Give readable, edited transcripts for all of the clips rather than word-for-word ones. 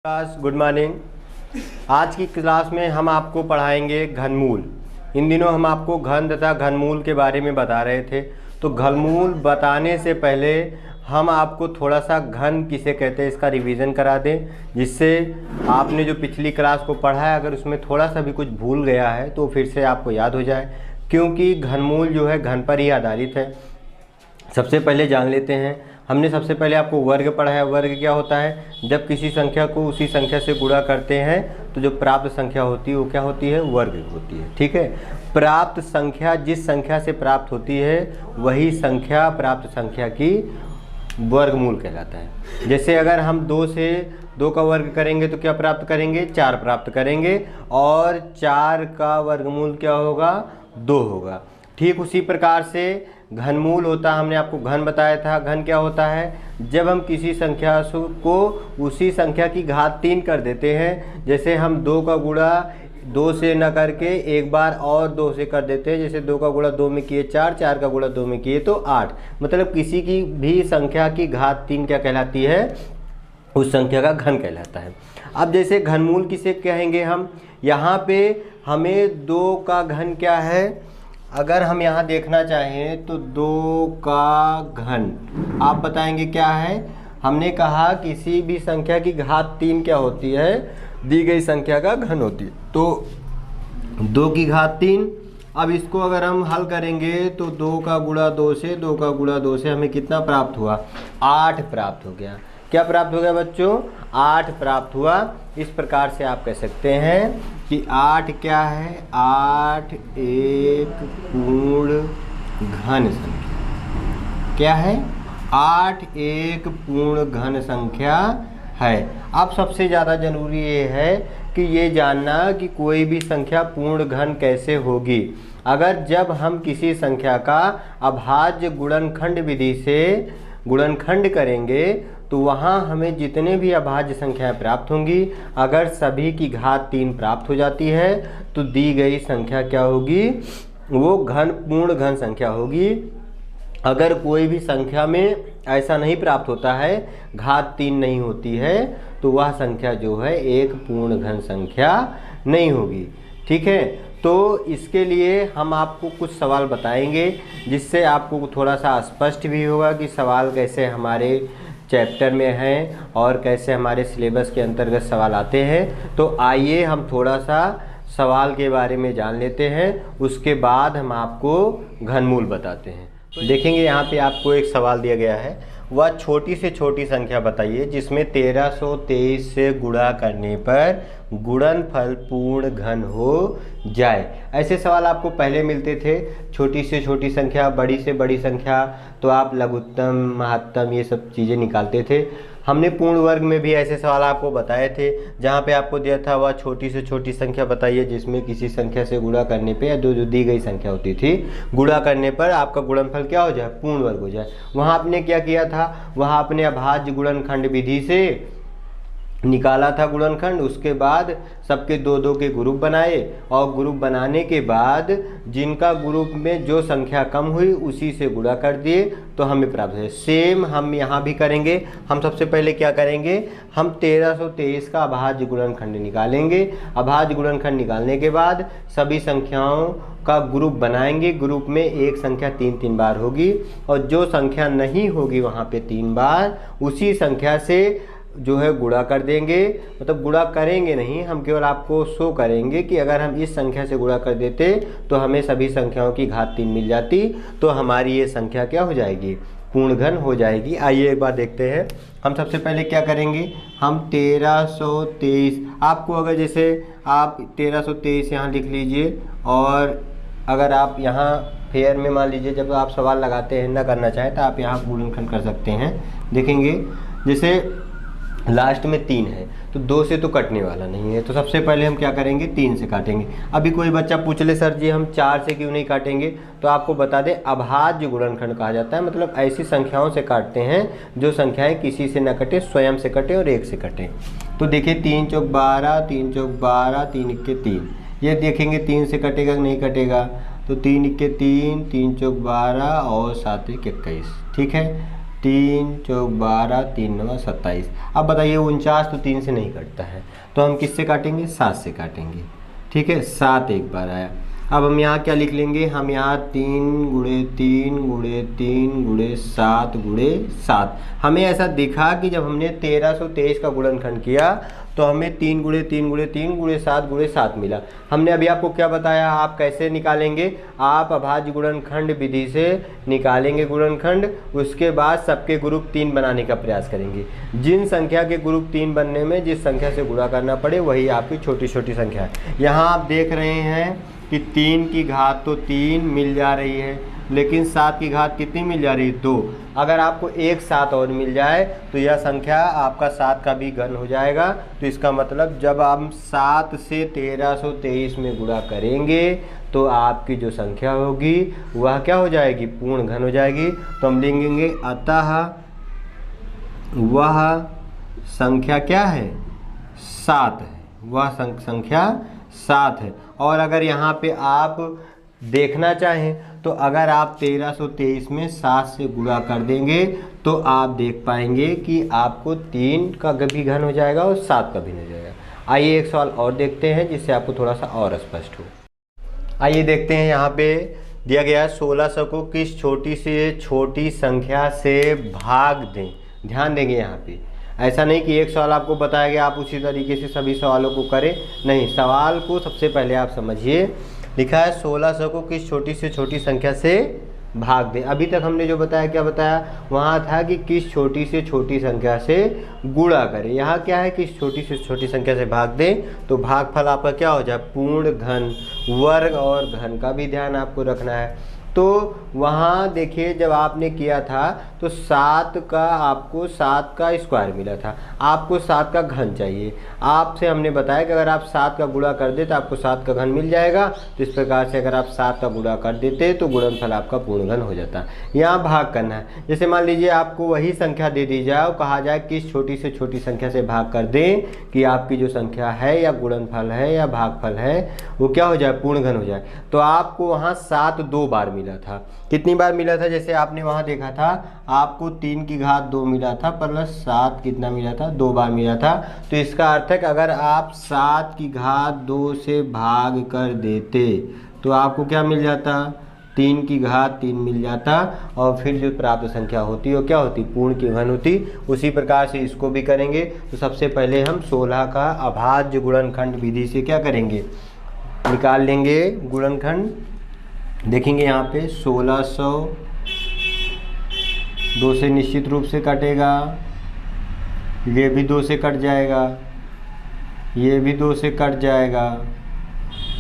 Class good morning. आज की class में हम आपको पढ़ाएंगे घनमूल। इन दिनों हम आपको घन तथा घनमूल के बारे में बता रहे थे। तो घनमूल बताने से पहले हम आपको थोड़ा सा घन किसे कहते हैं इसका रिवीजन करा दें, जिससे आपने जो पिछली क्लास को पढ़ा है अगर उसमें थोड़ा सा भी कुछ भूल गया है तो फिर से आपको याद हो जाए, क्योंकि घनमूल जो है घन पर ही आधारित है। सबसे पहले जान लेते हैं, हमने सबसे पहले आपको वर्ग पढ़ाया। वर्ग क्या होता है? जब किसी संख्या को उसी संख्या से गुणा करते हैं तो जो प्राप्त संख्या होती है वो क्या होती है? वर्ग होती है। ठीक है, प्राप्त संख्या जिस संख्या से प्राप्त होती है वही संख्या प्राप्त संख्या की वर्गमूल कहलाता है। जैसे अगर हम 2 से 2 का वर्ग करेंगे तो क्या प्राप्त करेंगे? 4 प्राप्त करेंगे, और 4 का वर्गमूल क्या होगा? 2 होगा। ठीक उसी प्रकार से घनमूल होता है, हमने आपको घन बताया था। घन क्या होता है? जब हम किसी संख्या को उसी संख्या की घात 3 कर देते हैं। जैसे हम 2 का गुणा 2 से न करके एक बार और 2 से कर देते हैं। जैसे 2 का गुणा 2 में किए 4, 4 का गुणा 2 में किए तो 8। मतलब किसी की भी संख्या की घात 3 क्या कहलाती है? उस संख्या का घन कहलाता है। अब जैसे घनमूल किसे कहेंगे हम? यहाँ पे हमें 2 का घन क्या है? अगर हम यहाँ देखना चाहें तो 2 का घन आप बताएंगे क्या है? हमने कहा किसी भी संख्या की घात 3 क्या होती है? दी गई संख्या का घन होती है। तो 2 की घात 3। अब इसको अगर हम हल करेंगे तो 2 का गुणा 2 से 2 का गुणा 2 से हमें कितना प्राप्त हुआ? 8 प्राप्त हो गया। क्या प्राप्त हो गया बच्चों? 8 प्राप्त हुआ। इस प्रकार से आप कह सकते हैं कि 8 क्या है? 8 एक पूर्ण घन संख्या। क्या है? 8 एक पूर्ण घन संख्या है। अब सबसे ज़्यादा जरूरी ये है कि ये जानना कि कोई भी संख्या पूर्ण घन कैसे होगी। अगर जब हम किसी संख्या का अभाज्य गुणनखंड विधि से गुणनखंड करेंगे तो वहाँ हमें जितने भी अभाज्य संख्याएं प्राप्त होंगी, अगर सभी की घात 3 प्राप्त हो जाती है तो दी गई संख्या क्या होगी? वो पूर्ण घन संख्या होगी। अगर कोई भी संख्या में ऐसा नहीं प्राप्त होता है, घात 3 नहीं होती है, तो वह संख्या जो है एक पूर्ण घन संख्या नहीं होगी। ठीक है, तो इसके लिए हम आपको कुछ सवाल बताएंगे जिससे आपको थोड़ा सा स्पष्ट भी होगा कि सवाल कैसे हमारे चैप्टर में हैं और कैसे हमारे सिलेबस के अंतर्गत सवाल आते हैं। तो आइए हम थोड़ा सा सवाल के बारे में जान लेते हैं, उसके बाद हम आपको घनमूल बताते हैं। तो देखेंगे यहाँ पे आपको एक सवाल दिया गया है, वह छोटी से छोटी संख्या बताइए जिसमें 1323 से गुणा करने पर गुणनफल पूर्ण घन हो जाए। ऐसे सवाल आपको पहले मिलते थे, छोटी से छोटी संख्या, बड़ी से बड़ी संख्या, तो आप लघुत्तम, महत्तम ये सब चीज़ें निकालते थे। हमने पूर्ण वर्ग में भी ऐसे सवाल आपको बताए थे, जहाँ पे आपको दिया था वह छोटी से छोटी संख्या बताइए जिसमें किसी संख्या से गुणा करने पे या जो दी गई संख्या होती थी गुणा करने पर आपका गुणनफल क्या हो जाए? पूर्ण वर्ग हो जाए। वहाँ आपने क्या किया था? वहाँ आपने अभाज्य गुणनखंड विधि से निकाला था गुणनखंड। उसके बाद सबके 2-2 के ग्रुप बनाए, और ग्रुप बनाने के बाद जिनका ग्रुप में जो संख्या कम हुई उसी से गुणा कर दिए तो हमें प्राप्त है। सेम हम यहाँ भी करेंगे। हम सबसे पहले क्या करेंगे? हम 1323 का अभाज्य गुणनखंड निकालेंगे। अभाज्य गुणनखंड निकालने के बाद सभी संख्याओं का ग्रुप बनाएंगे। ग्रुप में एक संख्या 3-3 बार होगी, और जो संख्या नहीं होगी वहाँ पे 3 बार उसी संख्या से जो है गुणा कर देंगे। मतलब गुणा करेंगे नहीं, हम केवल आपको शो करेंगे कि अगर हम इस संख्या से गुणा कर देते तो हमें सभी संख्याओं की घात 3 मिल जाती, तो हमारी ये संख्या क्या हो जाएगी? पूर्ण घन हो जाएगी। आइए एक बार देखते हैं। हम सबसे पहले क्या करेंगे? हम 1323, आपको अगर जैसे आप 1323 यहाँ लिख लीजिए, और अगर आप यहाँ फेयर में मान लीजिए जब आप सवाल लगाते हैं ना करना चाहें तो आप यहाँ गुणनखंड कर सकते हैं। देखेंगे जैसे लास्ट में 3 है तो 2 से तो कटने वाला नहीं है, तो सबसे पहले हम क्या करेंगे? 3 से काटेंगे। अभी कोई बच्चा पूछ ले सर जी हम 4 से क्यों नहीं काटेंगे, तो आपको बता दें अभाज्य गुणनखंड कहा जाता है। मतलब ऐसी संख्याओं से काटते हैं जो संख्याएं किसी से न कटे, स्वयं से कटे और एक से कटे। तो देखिए 3 चौक 12, 3 चौक 12, 3 इक्के 3, ये देखेंगे 3 से कटेगा कि नहीं कटेगा, तो 3 इक्के 3, 3 चौक 12 और 7 एक 21। ठीक है, 3 चौक 12, 3 9 27। अब बताइए 49 तो 3 से नहीं कटता है, तो हम किससे काटेंगे? 7 से काटेंगे। ठीक है, 7 एक बार आया। अब हम यहाँ क्या लिख लेंगे? हम यहाँ 3 गुणे 3 गुणे 3 गुणे 7 गुणे 7। हमें ऐसा दिखा कि जब हमने 1323 का गुणनखंड किया तो हमें 3 गुणे 3 गुणे 3 गुणे 7 गुणे 7 मिला। हमने अभी आपको क्या बताया, आप कैसे निकालेंगे? आप अभाज्य गुणनखंड विधि से निकालेंगे गुणनखंड, उसके बाद सबके ग्रुप 3 बनाने का प्रयास करेंगे। जिन संख्या के ग्रुप 3 बनने में जिस संख्या से गुणा करना पड़े वही आपकी छोटी छोटी संख्या है। यहाँ आप देख रहे हैं कि 3 की घात तो 3 मिल जा रही है, लेकिन 7 की घात कितनी मिल जा रही है? 2। अगर आपको एक 7 और मिल जाए तो यह संख्या आपका 7 का भी घन हो जाएगा। तो इसका मतलब जब हम 7 से 1323 में गुणा करेंगे तो आपकी जो संख्या होगी वह क्या हो जाएगी? पूर्ण घन हो जाएगी। तो हम लिखेंगे अतः वह संख्या क्या है? 7 है। वह संख्या 7 है। और अगर यहाँ पे आप देखना चाहें तो अगर आप 1323 में 7 से गुणा कर देंगे तो आप देख पाएंगे कि आपको 3 का भी घन हो जाएगा और 7 का भी हो जाएगा। आइए एक सवाल और देखते हैं जिससे आपको थोड़ा सा और स्पष्ट हो। आइए देखते हैं, यहाँ पे दिया गया है 1600 को किस छोटी से छोटी संख्या से भाग दें। ध्यान देंगे यहाँ पे, ऐसा नहीं कि एक सवाल आपको बताया गया आप उसी तरीके से सभी सवालों को करें, नहीं। सवाल को सबसे पहले आप समझिए। लिखा है 1600 को किस छोटी से छोटी संख्या से भाग दें। अभी तक हमने जो बताया, क्या बताया? वहाँ था कि किस छोटी से छोटी संख्या से गुणा करें। यहाँ क्या है? किस छोटी से छोटी संख्या से भाग दें। तो भागफल आपका क्या हो जाए? पूर्ण घन। वर्ग और घन का भी ध्यान आपको रखना है। तो वहाँ देखिए जब आपने किया था तो 7 का आपको 7 का स्क्वायर मिला था, आपको 7 का घन चाहिए। आपसे हमने बताया कि अगर आप 7 का गुणा कर दे तो आपको 7 का घन मिल जाएगा। तो इस प्रकार से अगर आप 7 का गुणा कर देते तो गुणनफल आपका पूर्ण घन हो जाता। यहाँ भाग करना है। जैसे मान लीजिए आपको वही संख्या दे दी जाए और कहा जाए किस छोटी से छोटी संख्या से भाग कर दें कि आपकी जो संख्या है या गुणनफल है या भागफल है वो क्या हो जाए? पूर्ण घन हो जाए। तो आपको वहाँ 7 2 बार मिला था। कितनी बार मिला था? जैसे आपने वहाँ देखा था आपको 3 की घात 2 मिला था प्लस 7 कितना मिला था? 2 बार मिला था। तो इसका अर्थ है कि अगर आप 7 की घात 2 से भाग कर देते तो आपको क्या मिल जाता? 3 की घात 3 मिल जाता और फिर जो प्राप्त संख्या होती वो क्या होती? पूर्ण की घन होती। उसी प्रकार से इसको भी करेंगे। तो सबसे पहले हम 16 का अभाज्य गुणनखंड विधि से क्या करेंगे? निकाल लेंगे गुणनखंड। देखेंगे यहाँ पे 1600 2 से निश्चित रूप से कटेगा, ये भी 2 से कट जाएगा, ये भी 2 से कट जाएगा,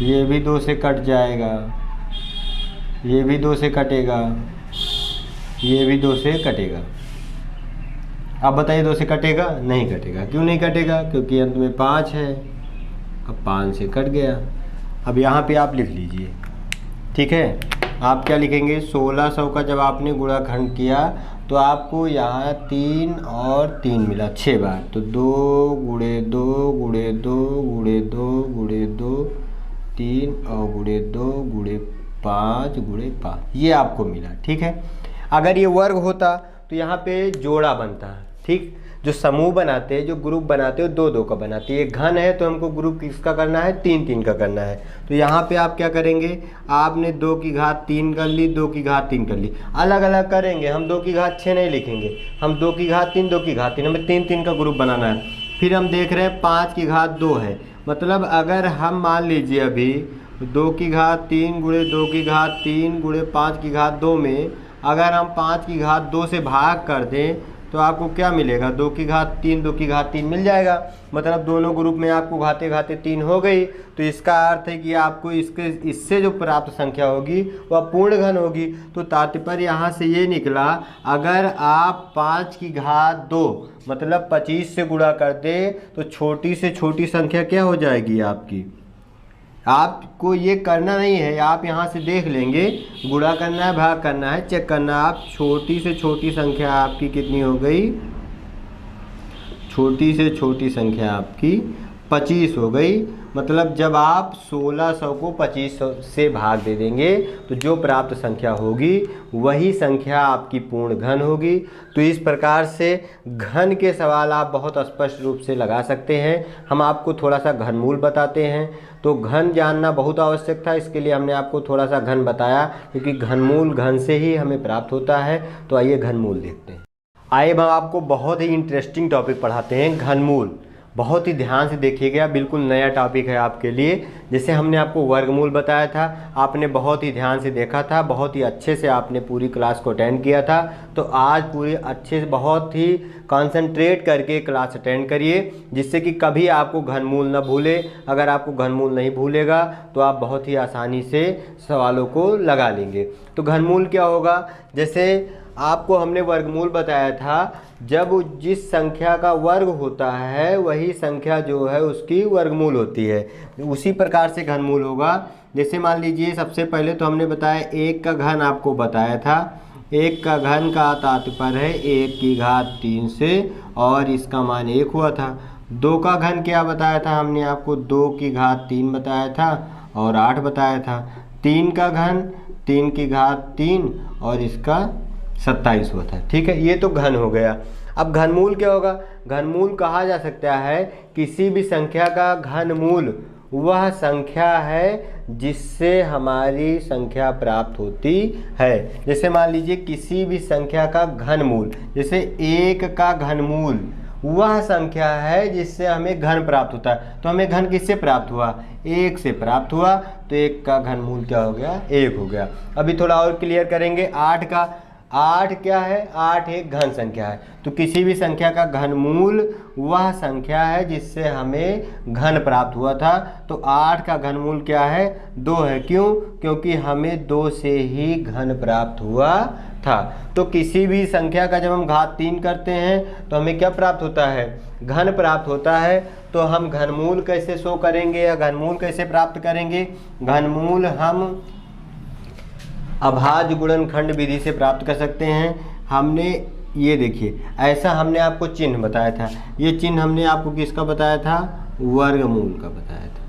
ये भी 2 से कट जाएगा, ये भी 2 से कटेगा, ये भी 2 से कटेगा। अब बताइए 2 से कटेगा? नहीं कटेगा। क्यों नहीं कटेगा? क्योंकि अंत में 5 है। अब 5 से कट गया। अब यहाँ पे आप लिख लीजिए, ठीक है। आप क्या लिखेंगे? 1600 का जब आपने गुणाखंड किया तो आपको यहाँ 3 और 3 मिला 6 बार। तो 2 गुणे 2 गुणे 2 गुणे 2 गुणे 2 3 और गुणे 2 गुणे 5 गुणे 5 ये आपको मिला, ठीक है। अगर ये वर्ग होता तो यहाँ पे जोड़ा बनता, ठीक। जो समूह बनाते हैं, जो ग्रुप बनाते हैं, 2 2 का बनाते हैं। ये घन है तो हमको ग्रुप किसका करना है? 3 3 का करना है। तो यहाँ पे आप क्या करेंगे? आपने 2 की घात 3 कर ली, 2 की घात 3 कर ली। अलग अलग करेंगे, हम 2 की घात 6 नहीं लिखेंगे, हम 2 की घात 3 2 की घात 3, हमें 3 3 का ग्रुप बनाना है। फिर हम देख रहे हैं 5 की घात 2 है, मतलब अगर हम मान लीजिए अभी 2 की घात 3 गुणे 2 की घात 3 गुणे 5 की घात 2 में अगर हम 5 की घात 2 से भाग कर दें तो आपको क्या मिलेगा? 2 की घात 3 2 की घात 3 मिल जाएगा। मतलब दोनों ग्रुप में आपको घाते घाते 3 हो गई। तो इसका अर्थ है कि आपको इससे जो प्राप्त संख्या होगी वह पूर्ण घन होगी। तो तात्पर्य यहाँ से ये निकला, अगर आप 5 की घात 2 मतलब 25 से गुणा कर दे तो छोटी से छोटी संख्या क्या हो जाएगी आपकी? आपको ये करना नहीं है, आप यहाँ से देख लेंगे, गुणा करना है भाग करना है, चेक करना है। आप छोटी से छोटी संख्या आपकी कितनी हो गई? छोटी से छोटी संख्या आपकी 25 हो गई। मतलब जब आप 1600 को 2500 से भाग दे देंगे तो जो प्राप्त संख्या होगी वही संख्या आपकी पूर्ण घन होगी। तो इस प्रकार से घन के सवाल आप बहुत स्पष्ट रूप से लगा सकते हैं। हम आपको थोड़ा सा घनमूल बताते हैं, तो घन जानना बहुत आवश्यक था, इसके लिए हमने आपको थोड़ा सा घन बताया, क्योंकि घनमूल घन से ही हमें प्राप्त होता है। तो आइए घनमूल देखते हैं। आइए हम आपको बहुत ही इंटरेस्टिंग टॉपिक पढ़ाते हैं, घनमूल। बहुत ही ध्यान से देखिएगा, बिल्कुल नया टॉपिक है आपके लिए। जैसे हमने आपको वर्गमूल बताया था, आपने बहुत ही ध्यान से देखा था, बहुत ही अच्छे से आपने पूरी क्लास को अटेंड किया था। तो आज पूरी अच्छे से बहुत ही कंसंट्रेट करके क्लास अटेंड करिए, जिससे कि कभी आपको घनमूल न भूले। अगर आपको घनमूल नहीं भूलेगा तो आप बहुत ही आसानी से सवालों को लगा लेंगे। तो घनमूल क्या होगा, जैसे आपको हमने वर्गमूल बताया था, जब जिस संख्या का वर्ग होता है वही संख्या जो है उसकी वर्गमूल होती है। उसी प्रकार से घनमूल होगा। जैसे मान लीजिए सबसे पहले तो हमने बताया 1 का घन आपको बताया था। 1 का घन का तात्पर्य है 1 की घात 3 से, और इसका मान 1 हुआ था। 2 का घन क्या बताया था हमने आपको, 2 की घात 3 बताया था और 8 बताया था। 3 का घन 3 की घात 3 और इसका 27 हुआ था। ठीक है, ये तो घन हो गया। अब घनमूल क्या होगा, घनमूल कहा जा सकता है किसी भी संख्या का घनमूल वह संख्या है जिससे हमारी संख्या प्राप्त होती है। जैसे मान लीजिए किसी भी संख्या का घनमूल, जैसे 1 का घनमूल वह संख्या है जिससे हमें घन प्राप्त होता है। तो हमें घन किससे प्राप्त हुआ, 1 से प्राप्त हुआ, तो 1 का घनमूल क्या हो गया, 1 हो गया। अभी थोड़ा और क्लियर करेंगे। 8 का, 8 क्या है, 8 एक घन संख्या है। तो किसी भी संख्या का घनमूल वह संख्या है जिससे हमें घन प्राप्त हुआ था। तो 8 का घनमूल क्या है, 2 है। क्यों, क्योंकि हमें 2 से ही घन प्राप्त हुआ था। तो किसी भी संख्या का जब हम घात 3 करते हैं तो हमें क्या प्राप्त होता है, घन प्राप्त होता है। तो हम घनमूल कैसे शो करेंगे या घनमूल कैसे प्राप्त करेंगे, घनमूल हम अभाज्य गुणनखंड विधि से प्राप्त कर सकते हैं। हमने ये देखिए ऐसा हमने आपको चिन्ह बताया था, ये चिन्ह हमने आपको किसका बताया था, वर्गमूल का बताया था।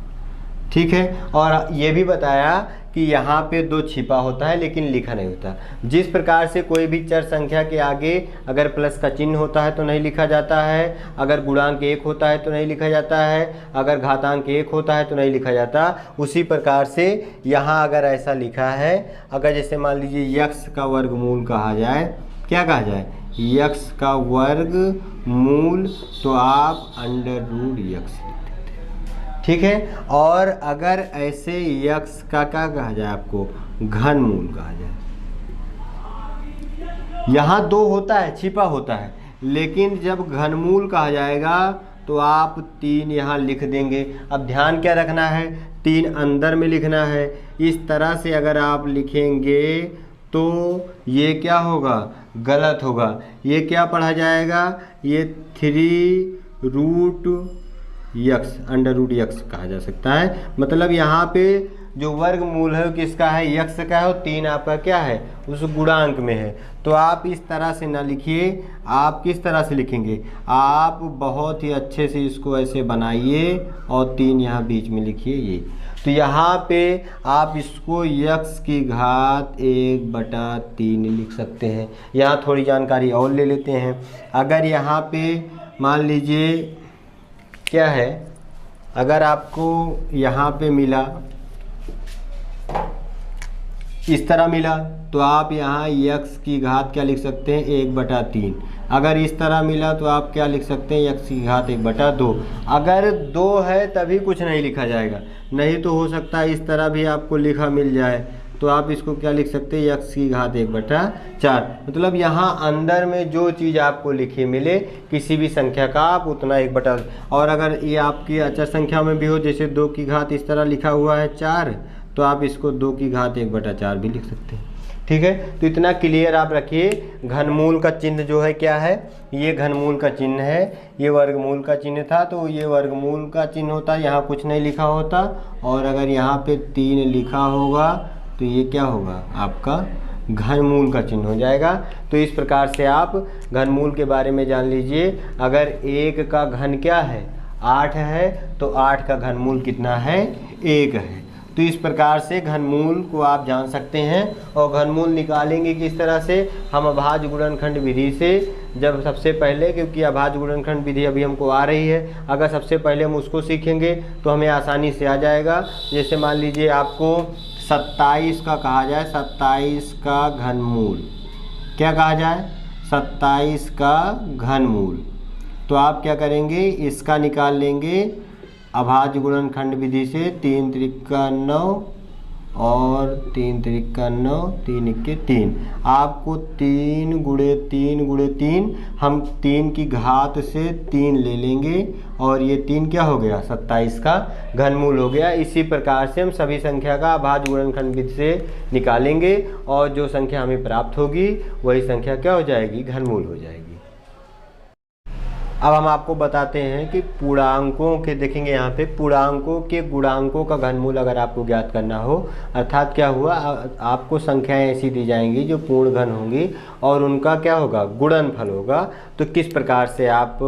ठीक है, और ये भी बताया कि यहाँ पे 2 छिपा होता है लेकिन लिखा नहीं होता। जिस प्रकार से कोई भी चर संख्या के आगे अगर प्लस का चिन्ह होता है तो नहीं लिखा जाता है, अगर गुणांक 1 होता है तो नहीं लिखा जाता है, अगर घातांक 1 होता है तो नहीं लिखा जाता, उसी प्रकार से यहाँ अगर ऐसा लिखा है, अगर जैसे मान लीजिए यक्स का वर्गमूल कहा जाए, क्या कहा जाए, यक्स का वर्गमूल, तो आप अंडर रूट यक्स, ठीक है। और अगर ऐसे यक्स का क्या कहा जाए, आपको घनमूल कहा जाए। यहाँ 2 होता है, छिपा होता है, लेकिन जब घनमूल कहा जाएगा तो आप 3 यहाँ लिख देंगे। अब ध्यान क्या रखना है, 3 अंदर में लिखना है। इस तरह से अगर आप लिखेंगे तो ये क्या होगा, गलत होगा। ये क्या पढ़ा जाएगा, ये 3 root x, under root x कहा जा सकता है। मतलब यहाँ पे जो वर्गमूल है वो किसका है, यक्स का है, और 3 आपका क्या है, उस गुणांक में है। तो आप इस तरह से ना लिखिए, आप किस तरह से लिखेंगे, आप बहुत ही अच्छे से इसको ऐसे बनाइए और 3 यहाँ बीच में लिखिए ये। तो यहाँ पे आप इसको यक्स की घात 1/3 लिख सकते हैं। यहाँ थोड़ी जानकारी और ले लेते हैं। अगर यहाँ पे मान लीजिए क्या है, अगर आपको यहाँ पे मिला, इस तरह मिला, तो आप यहाँ यक्स की घात क्या लिख सकते हैं, 1/3। अगर इस तरह मिला तो आप क्या लिख सकते हैं, यक्स की घात 1/2। अगर 2 है तभी कुछ नहीं लिखा जाएगा, नहीं तो हो सकता है इस तरह भी आपको लिखा मिल जाए, तो आप इसको क्या लिख सकते हैं, यक्स की घात 1/4। मतलब यहाँ अंदर में जो चीज़ आपको लिखी मिले किसी भी संख्या का, आप उतना 1/, और अगर ये आपकी अचर संख्या में भी हो, जैसे 2 की घात इस तरह लिखा हुआ है 4, तो आप इसको 2 की घात 1/4 भी लिख सकते हैं। ठीक है, तो इतना क्लियर आप रखिए। घनमूल का चिन्ह जो है क्या है, ये घनमूल का चिन्ह है, ये वर्गमूल का चिन्ह था, तो ये वर्गमूल का चिन्ह होता, यहाँ कुछ नहीं लिखा होता, और अगर यहाँ पे 3 लिखा होगा तो ये क्या होगा, आपका घनमूल का चिन्ह हो जाएगा। तो इस प्रकार से आप घनमूल के बारे में जान लीजिए। अगर 1 का घन क्या है, 8 है, तो 8 का घनमूल कितना है? 1 है। तो इस प्रकार से घनमूल को आप जान सकते हैं। और घनमूल निकालेंगे किस तरह से? हम अभाज्य गुणनखंड विधि से, जब सबसे पहले, क्योंकि अभाज्य गुणनखंड विधि अभी हमको आ रही है, अगर सबसे पहले हम उसको सीखेंगे तो हमें आसानी से आ जाएगा। जैसे मान लीजिए आपको 27 का कहा जाए, 27 का घनमूल, क्या कहा जाए? 27 का घनमूल। तो आप क्या करेंगे? इसका निकाल लेंगे अभाज्य गुणनखंड विधि से। 3 त्रिका 9 और 3 त्रिका 9, 3 इक्के 3। आपको 3 गुणे 3 गुणे 3, हम 3 की घात से 3 ले लेंगे और ये 3 क्या हो गया? 27 का घनमूल हो गया। इसी प्रकार से हम सभी संख्या का अभाज्य गुणनखंड विधि से निकालेंगे और जो संख्या हमें प्राप्त होगी वही संख्या क्या हो जाएगी? घनमूल हो जाएगी। अब हम आपको बताते हैं कि पूर्णांकों के, देखेंगे यहाँ पे पूर्णांकों के गुणांकों का घनमूल अगर आपको ज्ञात करना हो, अर्थात क्या हुआ, आपको संख्याएं ऐसी दी जाएंगी जो पूर्ण घन होंगी और उनका क्या होगा? गुणनफल होगा। तो किस प्रकार से आप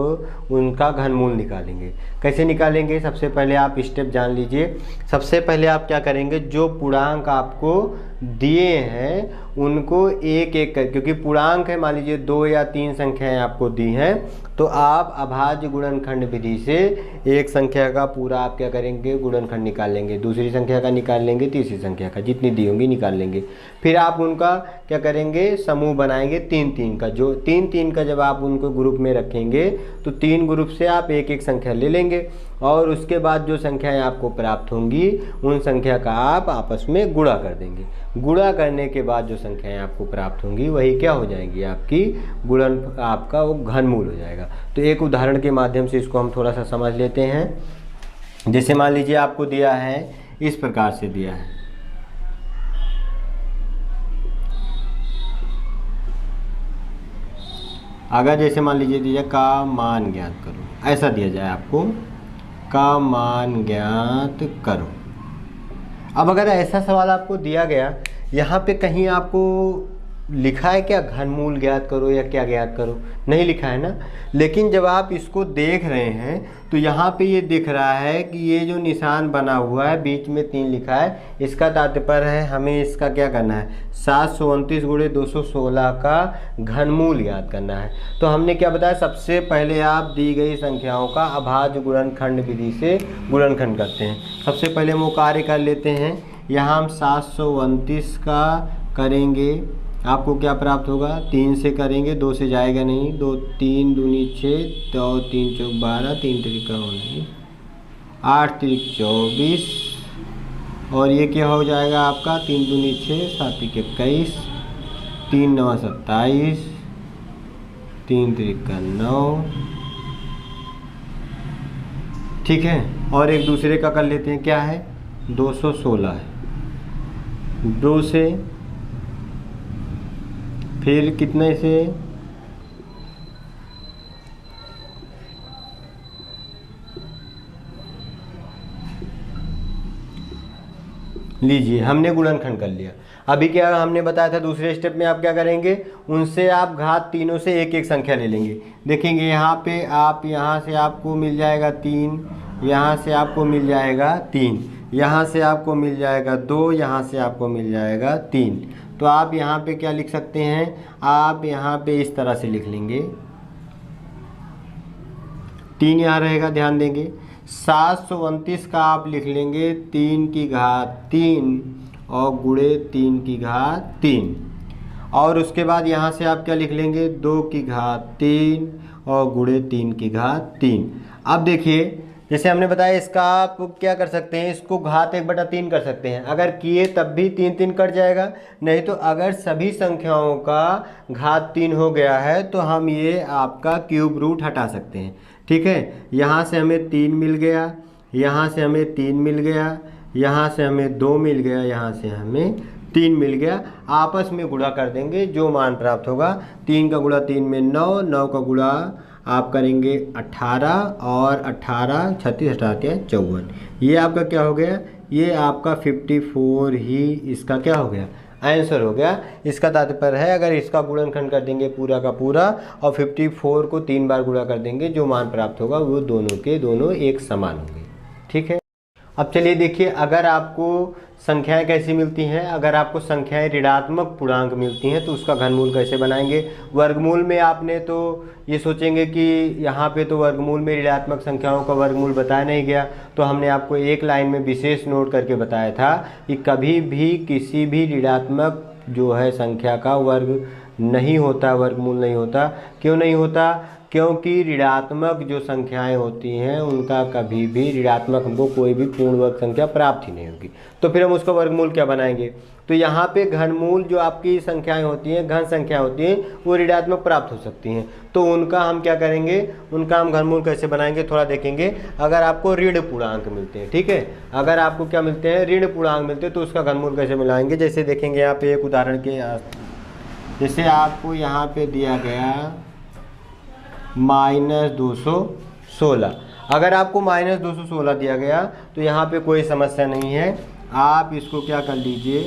उनका घनमूल निकालेंगे? कैसे निकालेंगे? सबसे पहले आप स्टेप जान लीजिए। सबसे पहले आप क्या करेंगे? जो पूर्णांक आपको दिए हैं उनको एक एक कर, क्योंकि पूर्णांक है, मान लीजिए 2 या 3 संख्याएं आपको दी हैं, तो आप अभाज्य गुणनखंड विधि से एक संख्या का पूरा आप क्या करेंगे? गुणनखंड निकाल लेंगे, दूसरी संख्या का निकाल लेंगे, तीसरी संख्या का, जितनी दी होंगी निकाल लेंगे। फिर आप उनका क्या करेंगे? समूह बनाएंगे 3-3 का। जो 3-3 का जब आप उनको ग्रुप में रखेंगे तो 3 ग्रुप से आप एक एक संख्या ले लेंगे और उसके बाद जो संख्याएं आपको प्राप्त होंगी उन संख्या का आप आपस में गुणा कर देंगे। गुणा करने के बाद जो संख्याएं आपको प्राप्त होंगी वही क्या हो जाएंगी? आपकी गुणन, आपका वो घनमूल हो जाएगा। तो एक उदाहरण के माध्यम से इसको हम थोड़ा सा समझ लेते हैं। जैसे मान लीजिए आपको दिया है, इस प्रकार से दिया है, अगर जैसे मान लीजिए दिया का मान ज्ञात करो, ऐसा दिया जाए आपको, का मान ज्ञात करो। अब अगर ऐसा सवाल आपको दिया गया, यहाँ पे कहीं आपको लिखा है क्या घनमूल ज्ञात करो या क्या ज्ञात करो? नहीं लिखा है ना। लेकिन जब आप इसको देख रहे हैं तो यहाँ पे ये दिख रहा है कि ये जो निशान बना हुआ है बीच में 3 लिखा है, इसका तात्पर्य है हमें इसका क्या करना है? 729 गुणे 216 का घनमूल ज्ञात करना है। तो हमने क्या बताया? सबसे पहले आप दी गई संख्याओं का अभाज्य गुणनखंड विधि से गुणनखंड करते हैं। सबसे पहले हम वो कार्य कर लेते हैं। यहाँ हम 729 का करेंगे, आपको क्या प्राप्त होगा? 3 से करेंगे, 2 से जाएगा नहीं, 2 3 दूनी 6, 2 3 चौक 12, 3 त्रिका 19, 8 त्रिक 24, और ये क्या हो जाएगा आपका? 3 दूनी 6, 7 त्रिक 21, 3 9 27, 3 त्रिका 9। ठीक है, और एक दूसरे का कर लेते हैं, क्या है? 216 है। 2 से, फिर कितने से? लीजिए, हमने गुणनखंड कर लिया। अभी क्या हमने बताया था दूसरे स्टेप में आप क्या करेंगे? उनसे आप घात तीनों से एक एक संख्या ले लेंगे। देखेंगे यहाँ पे आप, यहाँ से आपको मिल जाएगा 3, यहाँ से आपको मिल जाएगा 3, यहाँ से आपको मिल जाएगा 2, यहाँ से आपको मिल जाएगा 3। तो आप यहाँ पे क्या लिख सकते हैं? आप यहाँ पे इस तरह से लिख लेंगे, 3 यहाँ रहेगा, ध्यान देंगे। 729 का आप लिख लेंगे 3 की घात 3 और गुणे 3 की घात 3, और उसके बाद यहाँ से आप क्या लिख लेंगे? 2 की घात 3 और गुणे 3 की घात 3। अब देखिए, जैसे हमने बताया, इसका आप क्या कर सकते हैं? इसको घात 1/3 कर सकते हैं। अगर किए तब भी 3 3 कट जाएगा, नहीं तो अगर सभी संख्याओं का घात 3 हो गया है तो हम ये आपका क्यूब रूट हटा सकते हैं। ठीक है, यहाँ से हमें 3 मिल गया, यहाँ से हमें 3 मिल गया, यहाँ से हमें 2 मिल गया, यहाँ से हमें 3 मिल गया। आपस में गुणा कर देंगे, जो मान प्राप्त होगा। 3 का गुणा 3 में 9, 9 का गुणा आप करेंगे 18, और 18 36 18 54, ये आपका क्या हो गया? ये आपका 54 ही इसका क्या हो गया? आंसर हो गया। इसका तात्पर्य है अगर इसका गुणनखंड कर देंगे पूरा का पूरा और 54 को 3 बार गुणा कर देंगे, जो मान प्राप्त होगा वो दोनों के दोनों एक समान होंगे। ठीक है, अब चलिए देखिए, अगर आपको संख्याएं कैसी मिलती हैं, अगर आपको संख्याएं ऋणात्मक पूर्णांक मिलती हैं तो उसका घनमूल कैसे बनाएंगे। वर्गमूल में आपने तो ये सोचेंगे कि यहाँ पे तो वर्गमूल में ऋणात्मक संख्याओं का वर्गमूल बताया नहीं गया, तो हमने आपको एक लाइन में विशेष नोट करके बताया था कि कभी भी किसी भी ऋणात्मक जो है संख्या का वर्ग नहीं होता, वर्गमूल नहीं होता। क्यों नहीं होता? क्योंकि ऋणात्मक जो संख्याएं होती हैं उनका कभी भी ऋणात्मक हमको कोई भी पूर्ण वर्ग संख्या प्राप्त ही नहीं होगी, तो फिर हम उसका वर्गमूल क्या बनाएंगे। तो यहाँ पे घनमूल जो आपकी संख्याएं होती हैं, घन संख्या होती हैं, वो ऋणात्मक प्राप्त हो सकती हैं, तो उनका हम क्या करेंगे, उनका हम घनमूल कैसे बनाएंगे थोड़ा देखेंगे। अगर आपको ऋण पूर्णांक मिलते हैं, ठीक है, अगर आपको क्या मिलते हैं, ऋण पूर्णांक मिलते हैं, तो उसका घनमूल कैसे मिलाएंगे। जैसे देखेंगे यहाँ पे एक उदाहरण के, जैसे आपको यहाँ पे दिया गया -216, अगर आपको -216 दिया गया तो यहाँ पे कोई समस्या नहीं है, आप इसको क्या कर लीजिए,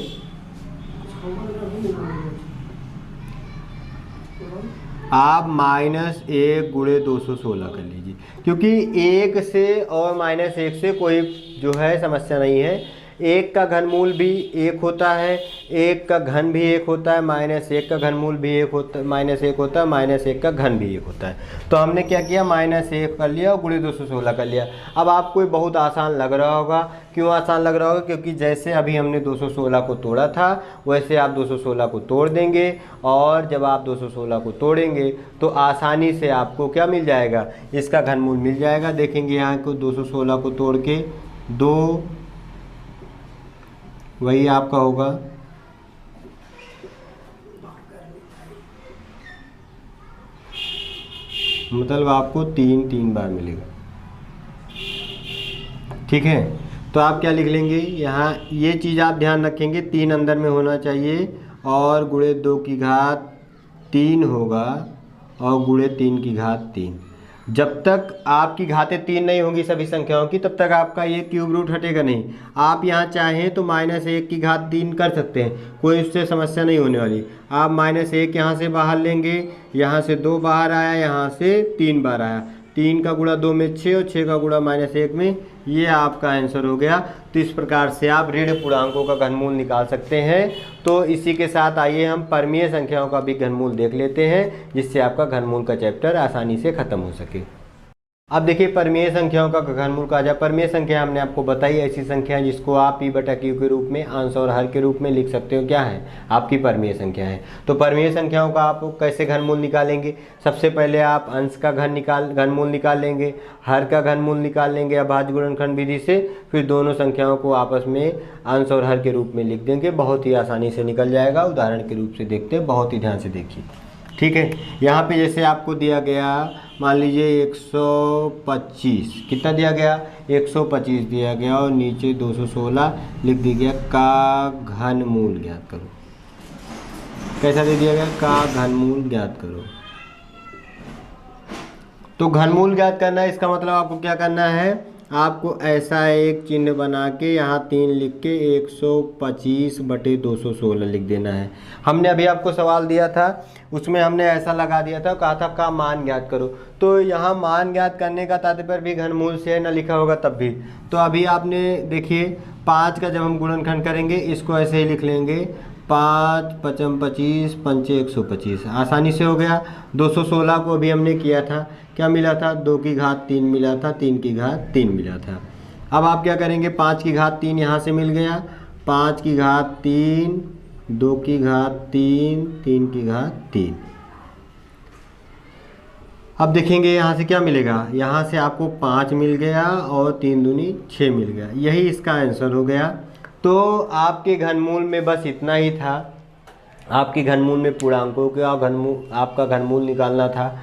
आप -1 गुणे 216 कर लीजिए, क्योंकि 1 से और -1 से कोई जो है समस्या नहीं है। 1 का घनमूल भी 1 होता है, 1 का घन भी 1 होता है, -1 का घनमूल भी 1 होता है, -1 होता है, -1 का घन भी 1 होता है। तो हमने क्या किया, -1 कर लिया और गुणे 216 कर लिया। अब आपको बहुत आसान लग रहा होगा, क्यों आसान लग रहा होगा, क्योंकि जैसे अभी हमने 216 को तोड़ा था वैसे आप 216 को तोड़ देंगे, और जब आप 216 को तोड़ेंगे तो आसानी से आपको क्या मिल जाएगा, इसका घनमूल मिल जाएगा। देखेंगे यहाँ को 216 को तोड़ के 2, वही आपका होगा मतलब आपको 3 बार मिलेगा। ठीक है, तो आप क्या लिख लेंगे यहाँ, ये चीज़ आप ध्यान रखेंगे, 3 अंदर में होना चाहिए और गुणे 2 की घात 3 होगा और गुणे 3 की घात 3। जब तक आपकी घातें 3 नहीं होंगी सभी संख्याओं की, तब तक आपका ये क्यूब रूट हटेगा नहीं। आप यहाँ चाहें तो -1 की घात 3 कर सकते हैं, कोई उससे समस्या नहीं होने वाली। आप -1 यहाँ से बाहर लेंगे, यहाँ से 2 बाहर आया, यहाँ से 3 बार आया, 3 का गुणा 2 में 6 और 6 का गुणा -1 में, ये आपका आंसर हो गया। तो इस प्रकार से आप ऋण पूर्णांकों का घनमूल निकाल सकते हैं। तो इसी के साथ आइए हम परमीय संख्याओं का भी घनमूल देख लेते हैं, जिससे आपका घनमूल का चैप्टर आसानी से खत्म हो सके। अब देखिए परमीय संख्याओं का घनमूल कहा जाए। परमीय संख्या हमने आपको बताई, ऐसी संख्या है जिसको आप P/Q के रूप में, अंश और हर के रूप में लिख सकते हो, क्या है आपकी परमीय संख्या है। तो परमीय संख्याओं का आप कैसे घनमूल निकालेंगे, सबसे पहले आप अंश का घनमूल निकाल लेंगे, हर का घनमूल निकाल लेंगे अभाज्य गुणनखंड विधि से, फिर दोनों संख्याओं को आपस में अंश और हर के रूप में लिख देंगे, बहुत ही आसानी से निकल जाएगा। उदाहरण के रूप से देखते हैं, बहुत ही ध्यान से देखिए। ठीक है, यहाँ पे जैसे आपको दिया गया, मान लीजिए 125, कितना दिया गया, 125 दिया गया और नीचे 216 लिख दिया गया, का घनमूल ज्ञात करो। कैसा दे दिया गया, का घनमूल ज्ञात करो। तो घनमूल ज्ञात करना है, इसका मतलब आपको क्या करना है, आपको ऐसा एक चिन्ह बना के यहाँ 3 लिख के 125/216 लिख देना है। हमने अभी आपको सवाल दिया था, उसमें हमने ऐसा लगा दिया था, कहा था का मान ज्ञात करो। तो यहाँ मान ज्ञात करने का तात्पर्य भी घनमूल से है, ना लिखा होगा तब भी। तो अभी आपने देखिए 5 का जब हम गुणनखंड करेंगे, इसको ऐसे ही लिख लेंगे, 5 × 5 = 25, 5 × 125, आसानी से हो गया। 216 को अभी हमने किया था, क्या मिला था, 2 की घात 3 मिला था, 3 की घात 3 मिला था। अब आप क्या करेंगे, 5 की घात 3 यहाँ से मिल गया, 5 की घात 3, 2 की घात 3, 3 की घात 3। अब देखेंगे यहाँ से क्या मिलेगा, यहाँ से आपको 5 मिल गया और 3 दूनी 6 मिल गया, यही इसका आंसर हो गया। तो आपके घनमूल में बस इतना ही था, आपके घनमूल में पूर्णांकों का घनमूल, आपका घनमूल निकालना था,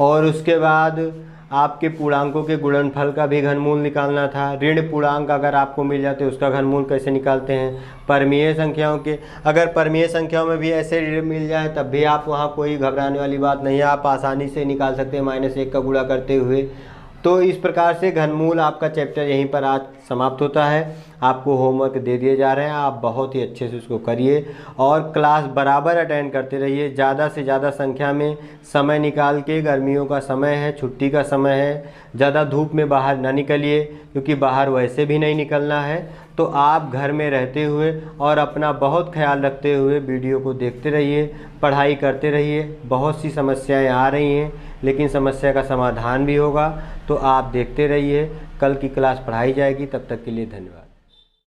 और उसके बाद आपके पूर्णांकों के गुणनफल का भी घनमूल निकालना था। ऋण पूर्णांक अगर आपको मिल जाते उसका घनमूल कैसे निकालते हैं, परमीय संख्याओं के, अगर परमीय संख्याओं में भी ऐसे ऋण मिल जाए तब भी आप वहाँ कोई घबराने वाली बात नहीं है, आप आसानी से निकाल सकते हैं -1 का गुणा करते हुए। तो इस प्रकार से घनमूल आपका चैप्टर यहीं पर आज समाप्त होता है। आपको होमवर्क दे दिए जा रहे हैं, आप बहुत ही अच्छे से उसको करिए और क्लास बराबर अटेंड करते रहिए। ज़्यादा से ज़्यादा संख्या में समय निकाल के, गर्मियों का समय है, छुट्टी का समय है, ज़्यादा धूप में बाहर ना निकलिए क्योंकि बाहर वैसे भी नहीं निकलना है। तो आप घर में रहते हुए और अपना बहुत ख्याल रखते हुए वीडियो को देखते रहिए, पढ़ाई करते रहिए। बहुत सी समस्याएं आ रही हैं लेकिन समस्या का समाधान भी होगा, तो आप देखते रहिए। कल की क्लास पढ़ाई जाएगी। तब तक के लिए धन्यवाद।